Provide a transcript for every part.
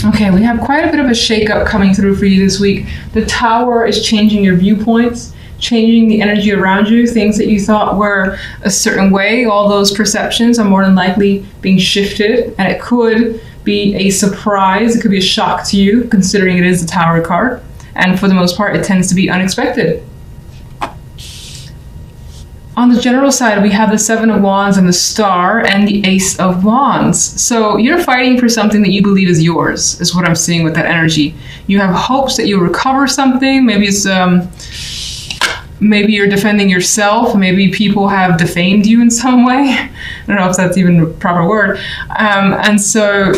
Okay, we have quite a bit of a shakeup coming through for you this week. The Tower is changing your viewpoints, changing the energy around you. Things that you thought were a certain way, all those perceptions are more than likely being shifted, and it could be a surprise. It could be a shock to you, considering it is the Tower card. And for the most part, it tends to be unexpected. On the general side, we have the Seven of Wands and the Star and the Ace of Wands. So you're fighting for something that you believe is yours, is what I'm seeing with that energy. You have hopes that you'll recover something. Maybe it's maybe you're defending yourself. Maybe people have defamed you in some way. I don't know if that's even a proper word. And so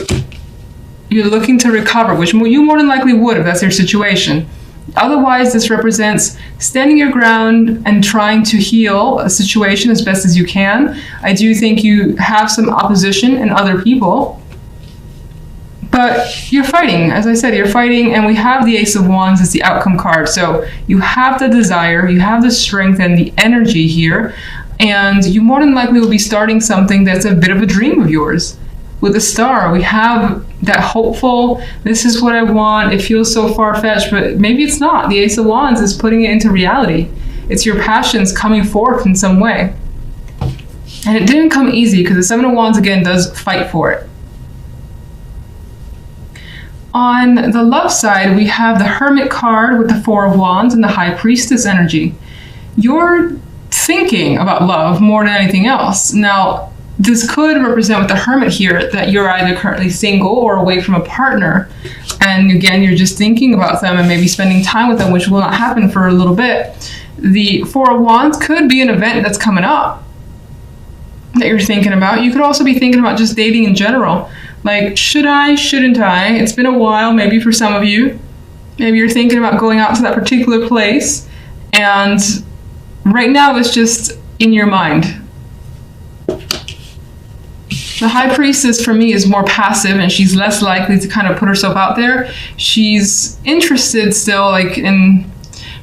you're looking to recover, which you more than likely would if that's your situation. Otherwise, this represents standing your ground and trying to heal a situation as best as you can. I do think you have some opposition in other people, but you're fighting. As I said, you're fighting, and we have the Ace of Wands as the outcome card. So you have the desire, you have the strength and the energy here, and you more than likely will be starting something that's a bit of a dream of yours. With the Star, we have that hopeful, this is what I want, it feels so far-fetched, but maybe it's not. The Ace of Wands is putting it into reality. It's your passions coming forth in some way. And it didn't come easy, because the Seven of Wands, again, does fight for it. On the love side, we have the Hermit card with the Four of Wands and the High Priestess energy. You're thinking about love more than anything else. Now, this could represent with the Hermit here that you're either currently single or away from a partner. And again, you're just thinking about them and maybe spending time with them, which will not happen for a little bit. The Four of Wands could be an event that's coming up that you're thinking about. You could also be thinking about just dating in general. Like, should I, shouldn't I? It's been a while, maybe for some of you. Maybe you're thinking about going out to that particular place. And right now it's just in your mind. The High Priestess for me is more passive, and she's less likely to kind of put herself out there. She's interested still, like, in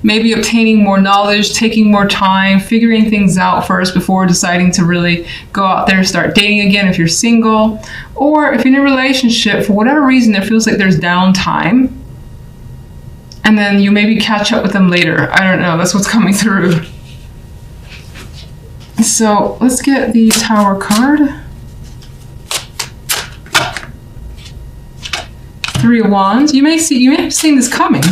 maybe obtaining more knowledge, taking more time, figuring things out first before deciding to really go out there and start dating again if you're single. Or if you're in a relationship, for whatever reason, it feels like there's downtime. And then you maybe catch up with them later. I don't know, that's what's coming through. So let's get the Tower card. Three of Wands. You may have seen this coming.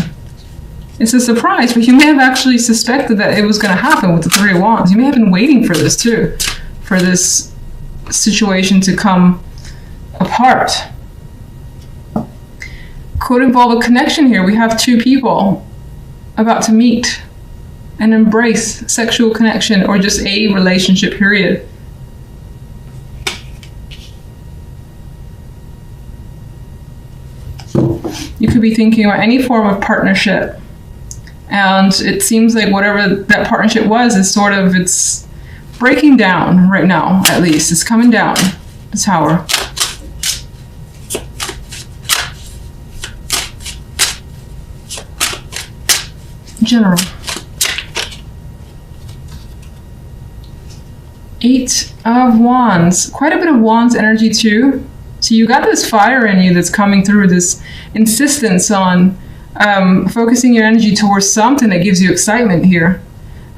It's a surprise, but you may have actually suspected that it was going to happen with the Three of Wands. You may have been waiting for this too, for this situation to come apart. Could involve a connection here. We have two people about to meet and embrace sexual connection or just a relationship, period. You could be thinking about any form of partnership, and it seems like whatever that partnership was is sort of, it's breaking down right now, at least. It's coming down, the Tower. General. Eight of Wands. Quite a bit of Wands energy too. So you got this fire in you that's coming through, this insistence on focusing your energy towards something that gives you excitement here.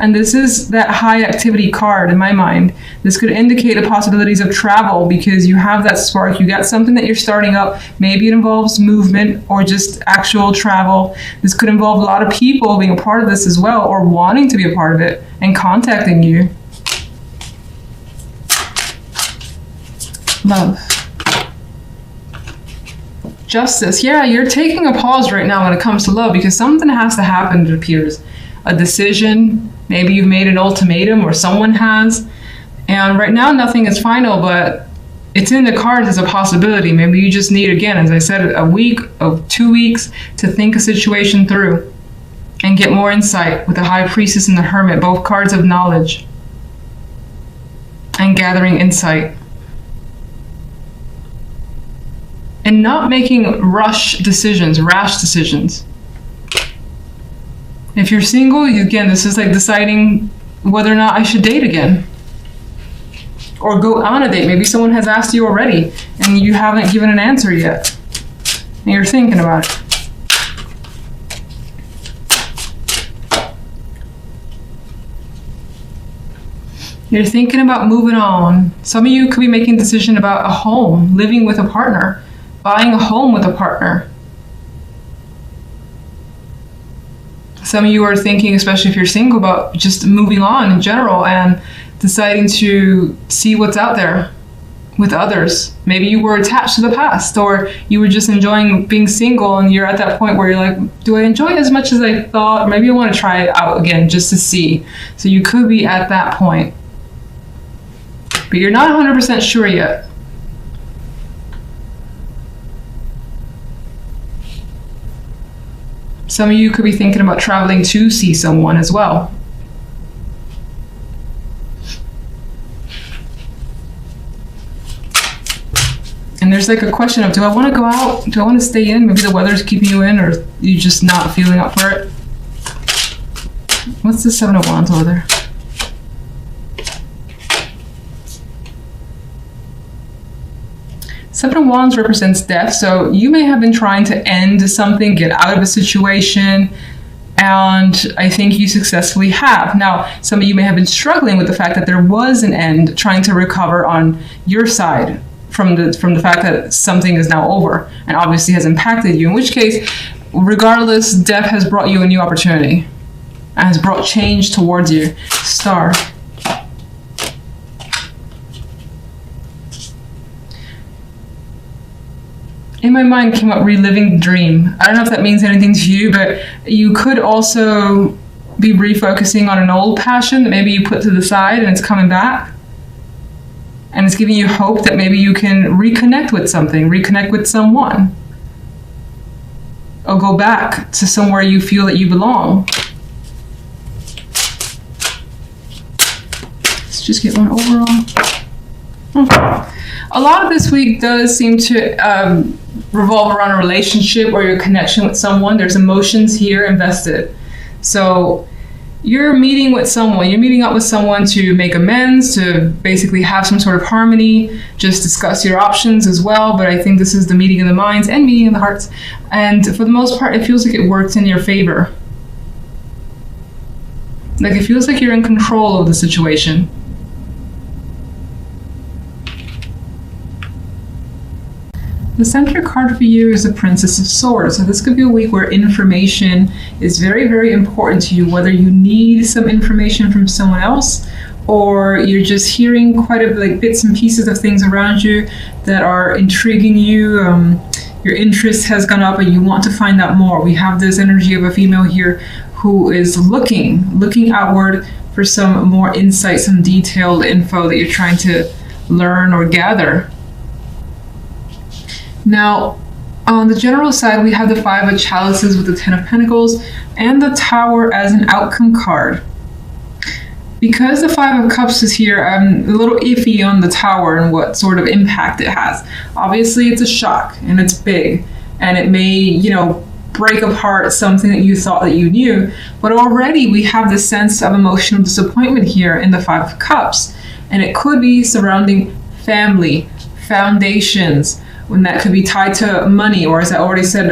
And this is that high activity card in my mind. This could indicate the possibilities of travel because you have that spark. You got something that you're starting up. Maybe it involves movement or just actual travel. This could involve a lot of people being a part of this as well, or wanting to be a part of it and contacting you. Love. Justice. Yeah, you're taking a pause right now when it comes to love because something has to happen, it appears. A decision, maybe you've made an ultimatum or someone has. And right now nothing is final, but it's in the cards as a possibility. Maybe you just need, again, as I said, a week of 2 weeks to think a situation through and get more insight with the High Priestess and the Hermit, both cards of knowledge and gathering insight. And not making rash decisions. If you're single, again, this is like deciding whether or not I should date again. Or go on a date. Maybe someone has asked you already and you haven't given an answer yet. And you're thinking about it. You're thinking about moving on. Some of you could be making a decision about a home, living with a partner, buying a home with a partner. Some of you are thinking, especially if you're single, about just moving on in general and deciding to see what's out there with others. Maybe you were attached to the past, or you were just enjoying being single and you're at that point where you're like, do I enjoy it as much as I thought? Or maybe I want to try it out again just to see. So you could be at that point. But you're not 100% sure yet. Some of you could be thinking about traveling to see someone as well. And there's like a question of, do I want to go out? Do I want to stay in? Maybe the weather's keeping you in, or you just not feeling up for it. What's the Seven of Wands over there? Seven of Wands represents death, so you may have been trying to end something, get out of a situation, and I think you successfully have. Now, some of you may have been struggling with the fact that there was an end, trying to recover on your side from the fact that something is now over and obviously has impacted you, in which case, regardless, death has brought you a new opportunity and has brought change towards you. Star. In my mind came up reliving the dream. I don't know if that means anything to you, but you could also be refocusing on an old passion that maybe you put to the side and it's coming back. And it's giving you hope that maybe you can reconnect with something, reconnect with someone. Or go back to somewhere you feel that you belong. Let's just get one overall. A lot of this week does seem to revolve around a relationship or your connection with someone. There's emotions here invested. So you're meeting with someone, you're meeting up with someone to make amends, to basically have some sort of harmony, just discuss your options as well. But I think this is the meeting of the minds and meeting of the hearts. And for the most part, it feels like it worked in your favor. Like it feels like you're in control of the situation. The center card for you is the Princess of Swords. So this could be a week where information is very, very important to you, whether you need some information from someone else or you're just hearing quite a like bits and pieces of things around you that are intriguing you. Your interest has gone up and you want to find out more. We have this energy of a female here who is looking outward for some more insight, some detailed info that you're trying to learn or gather. Now, on the general side, we have the Five of Chalices with the Ten of Pentacles and the Tower as an outcome card. Because the Five of Cups is here, I'm a little iffy on the Tower and what sort of impact it has. Obviously, it's a shock and it's big, and it may, break apart something that you thought that you knew. But already we have the sense of emotional disappointment here in the Five of Cups, and it could be surrounding family, foundations, when that could be tied to money, or as I already said,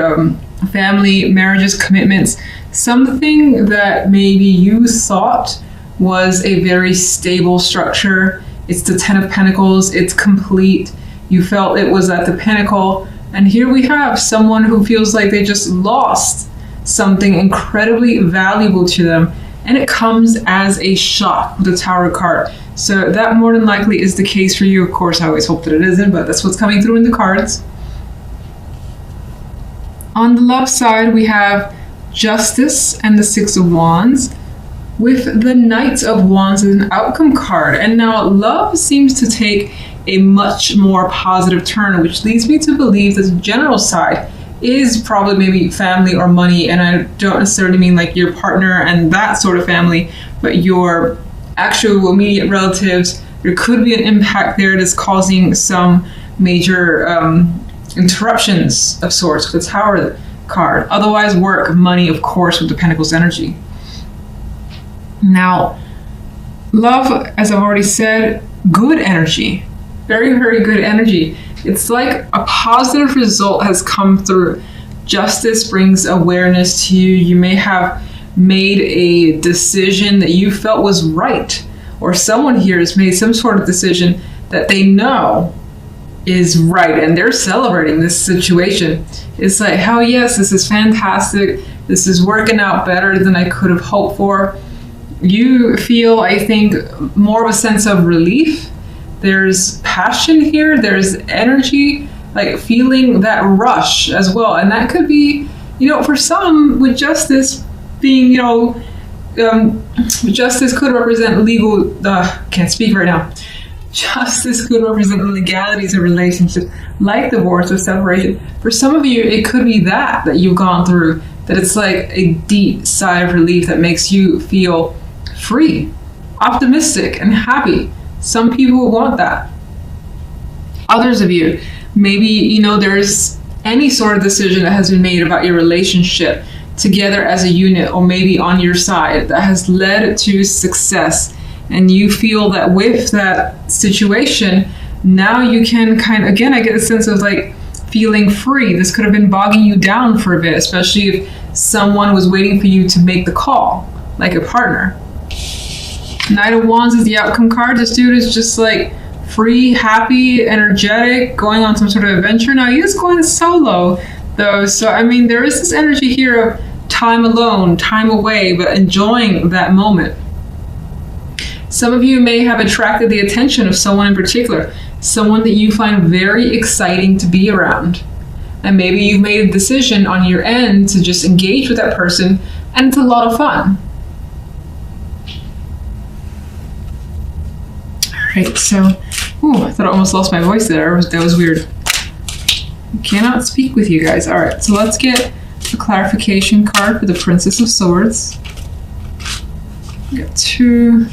family, marriages, commitments, something that maybe you thought was a very stable structure. It's the Ten of Pentacles, it's complete. You felt it was at the pinnacle. And here we have someone who feels like they just lost something incredibly valuable to them. And it comes as a shock with the Tower card. So that more than likely is the case for you. Of course, I always hope that it isn't, but that's what's coming through in the cards. On the love side, we have Justice and the Six of Wands with the Knight of Wands as an outcome card. And now love seems to take a much more positive turn, which leads me to believe that the general side is probably maybe family or money. And I don't necessarily mean like your partner and that sort of family, but your actual immediate relatives. There could be an impact there that's causing some major interruptions of sorts with the Tower card. Otherwise, work, money, of course, with the Pentacles energy. Now, love, as I've already said, good energy. Very, very good energy. It's like a positive result has come through. Justice brings awareness to you. You may have made a decision that you felt was right, or someone here has made some sort of decision that they know is right, and they're celebrating this situation. It's like, hell yes, this is fantastic. This is working out better than I could have hoped for. You feel, I think, more of a sense of relief. There's passion here. There's energy, like feeling that rush as well. And that could be, for some, with justice being, justice could represent legal, can't speak right now. Justice could represent the legalities of relationships, like divorce or separation. For some of you, it could be that you've gone through, that it's like a deep sigh of relief that makes you feel free, optimistic, and happy. Some people want that. Others of you, maybe, there's any sort of decision that has been made about your relationship together as a unit, or maybe on your side, that has led to success. And you feel that with that situation, now you can again, I get a sense of like feeling free. This could have been bogging you down for a bit, especially if someone was waiting for you to make the call, like a partner. Knight of Wands is the outcome card. This dude is just like free, happy, energetic, going on some sort of adventure. Now he is going solo though. So, there is this energy here of time alone, time away, but enjoying that moment. Some of you may have attracted the attention of someone in particular, someone that you find very exciting to be around. And maybe you've made a decision on your end to just engage with that person, and it's a lot of fun. All right, so, I thought I almost lost my voice there. That was weird. I cannot speak with you guys. All right, so let's get a clarification card for the Princess of Swords. We got 2.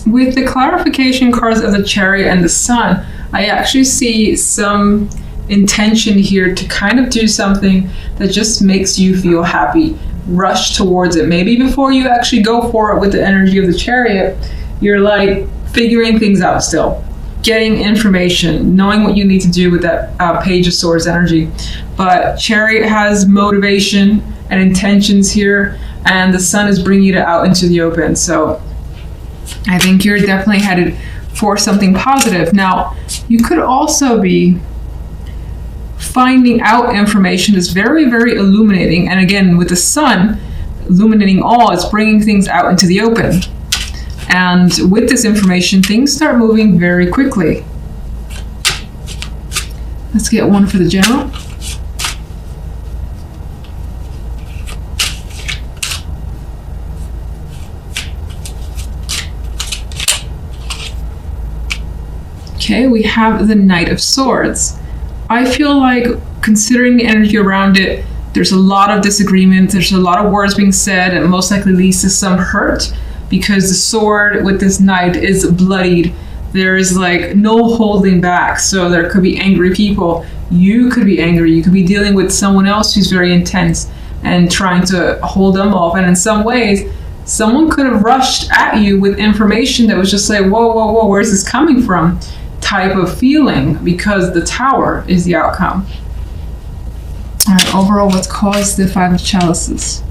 With the clarification cards of the Chariot and the Sun, I actually see some intention here to kind of do something that just makes you feel happy. Rush towards it. Maybe before you actually go for it with the energy of the Chariot, you're like figuring things out still. Getting information, knowing what you need to do with that Page of Swords energy. But Chariot has motivation and intentions here, and the Sun is bringing it out into the open. So I think you're definitely headed for something positive. Now, you could also be finding out information that's very, very illuminating. And again, with the Sun illuminating all, it's bringing things out into the open. And with this information, things start moving very quickly. Let's get one for the General. Okay, we have the Knight of Swords. I feel like, considering the energy around it, there's a lot of disagreement, there's a lot of words being said, and most likely leads to some hurt, because the sword with this knight is bloodied. There is like no holding back, so there could be angry people. You could be angry, you could be dealing with someone else who's very intense and trying to hold them off, and in some ways, someone could have rushed at you with information that was just like, whoa, whoa, whoa, where's this coming from? Type of feeling, because the Tower is the outcome. All right, overall, what's caused the 5 of Chalices?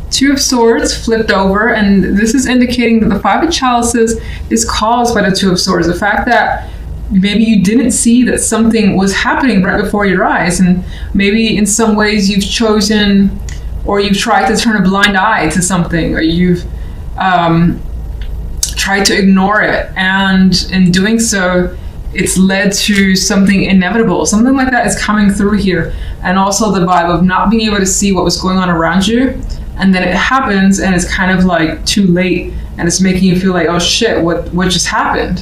2 of Swords flipped over, and this is indicating that the 5 of Chalices is caused by the 2 of Swords. The fact that maybe you didn't see that something was happening right before your eyes, and maybe in some ways you've chosen, or you've tried to turn a blind eye to something, or you've tried to ignore it, and in doing so, it's led to something inevitable. Something like that is coming through here. And also the vibe of not being able to see what was going on around you, and then it happens and it's kind of like too late, and it's making you feel like, oh shit, what just happened?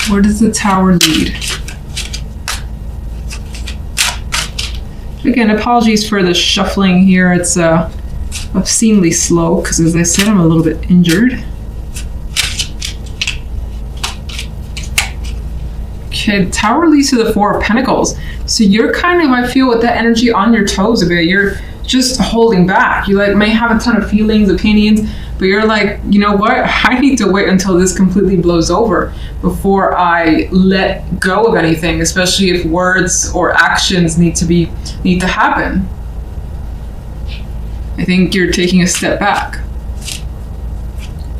Where does the Tower lead? Again, apologies for the shuffling here. It's obscenely slow because, as I said, I'm a little bit injured. Okay, the Tower leads to the Four of Pentacles. So you're kind of, I feel, with that energy on your toes a bit. You're just holding back. You like may have a ton of feelings, opinions, but you're like, you know what? I need to wait until this completely blows over before I let go of anything, especially if words or actions need to happen. I think you're taking a step back.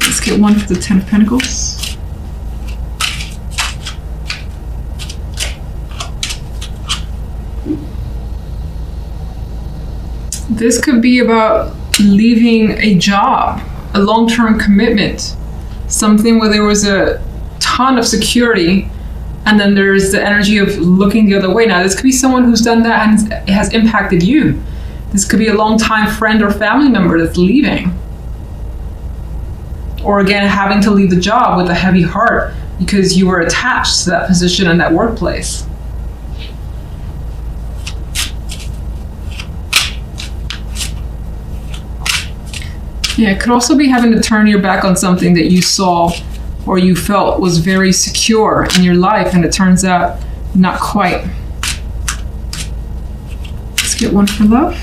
Let's get one for the Ten of Pentacles. This could be about leaving a job, a long-term commitment, something where there was a ton of security, and then there's the energy of looking the other way. Now, this could be someone who's done that and it has impacted you. This could be a long-time friend or family member that's leaving. Or again, having to leave the job with a heavy heart because you were attached to that position and that workplace. Yeah, it could also be having to turn your back on something that you saw or you felt was very secure in your life, and it turns out not quite. Let's get one for love.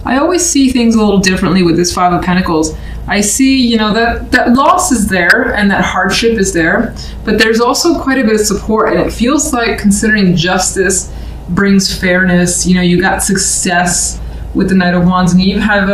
I always see things a little differently with this Five of Pentacles. I see, you know, that loss is there and that hardship is there, but there's also quite a bit of support, and it feels like, considering justice brings fairness, you know, you got success with the Knight of Wands, and you have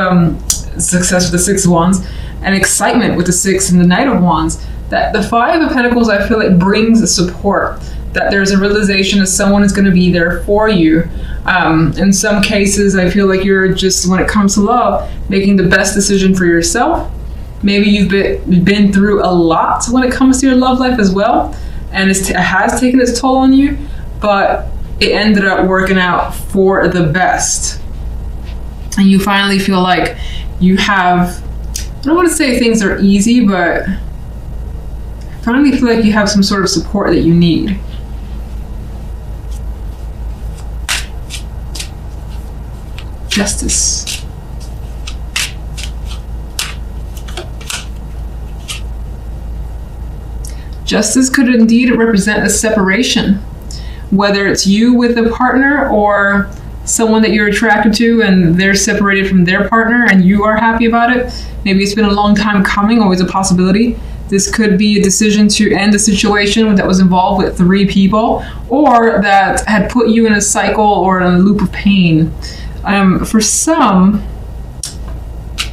success with the Six of Wands, and excitement with the Six and the Knight of Wands. That the Five of Pentacles, I feel like, brings the support, that there's a realization that someone is going to be there for you. In some cases, I feel like you're just, when it comes to love, making the best decision for yourself. Maybe you've been through a lot when it comes to your love life as well, and it has taken its toll on you, but it ended up working out for the best. And you finally feel like you have, I don't want to say things are easy, but finally feel like you have some sort of support that you need. Justice. Justice could indeed represent a separation, whether it's you with a partner or someone that you're attracted to and they're separated from their partner and you are happy about it. Maybe it's been a long time coming, always a possibility. This could be a decision to end a situation that was involved with 3 people, or that had put you in a cycle or in a loop of pain. For some,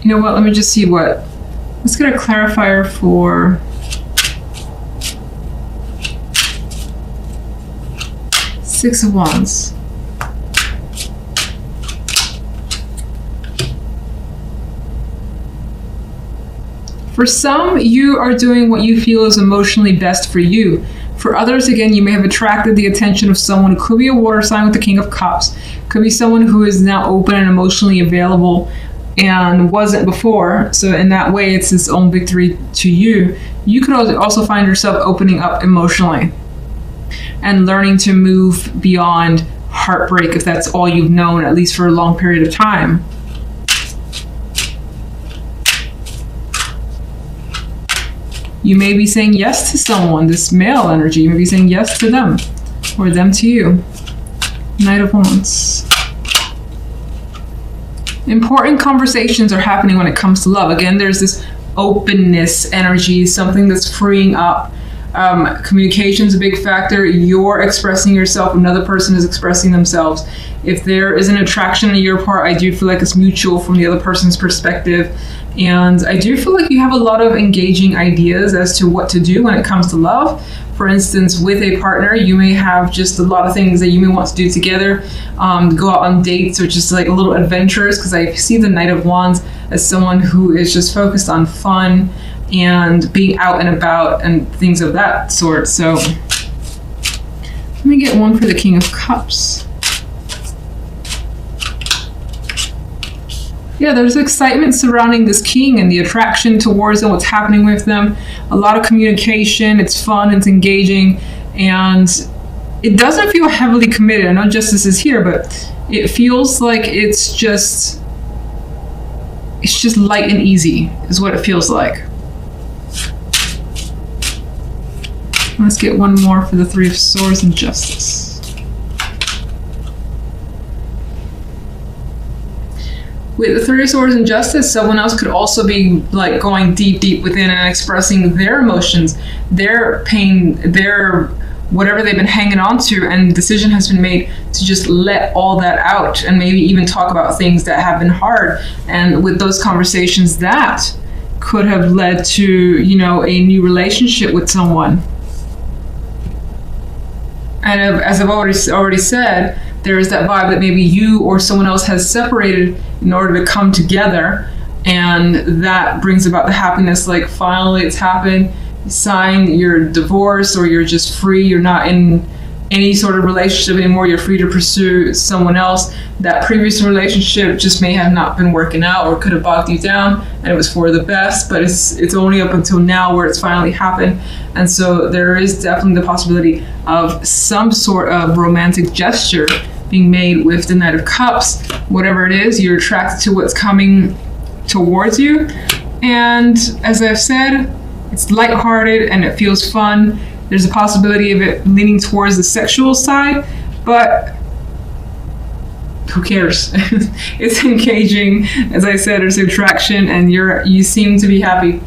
you know what, let me just see what, let's get a clarifier for Six of Wands. For some, you are doing what you feel is emotionally best for you. For others, again, you may have attracted the attention of someone. It could be a water sign with the King of Cups. It could be someone who is now open and emotionally available and wasn't before. So in that way, it's its own victory to you. You could also find yourself opening up emotionally and learning to move beyond heartbreak, if that's all you've known, at least for a long period of time. You may be saying yes to someone, this male energy. You may be saying yes to them, or them to you. Knight of Wands. Important conversations are happening when it comes to love. Again, there's this openness energy, something that's freeing up. Communication is a big factor. You're expressing yourself, another person is expressing themselves. If there is an attraction on your part, I do feel like it's mutual from the other person's perspective. And I do feel like you have a lot of engaging ideas as to what to do when it comes to love. For instance, with a partner, you may have just a lot of things that you may want to do together, go out on dates, or just like a little adventurous, because I see the Knight of Wands as someone who is just focused on fun and being out and about and things of that sort. So let me get one for the King of Cups. Yeah, there's excitement surrounding this king and the attraction towards them, what's happening with them. A lot of communication, it's fun, it's engaging, and it doesn't feel heavily committed. I know justice is here, but it feels like it's just light and easy is what it feels like. Let's get one more for the Three of Swords and Justice. With the Three of Swords and Justice, someone else could also be like going deep within and expressing their emotions, their pain, their whatever they've been hanging on to, and the decision has been made to just let all that out and maybe even talk about things that have been hard. And with those conversations, that could have led to, you know, a new relationship with someone. And as I've already said, there is that vibe that maybe you or someone else has separated in order to come together, and that brings about the happiness. Like, finally it's happened, you sign your divorce, or you're just free, you're not in any sort of relationship anymore, you're free to pursue someone else. That previous relationship just may have not been working out or could have bogged you down, and it was for the best, but it's only up until now where it's finally happened. And so there is definitely the possibility of some sort of romantic gesture being made with the Knight of Cups. Whatever it is, you're attracted to what's coming towards you. And as I've said, it's lighthearted and it feels fun. There's a possibility of it leaning towards the sexual side, but who cares? It's engaging. As I said, there's attraction, and you seem to be happy.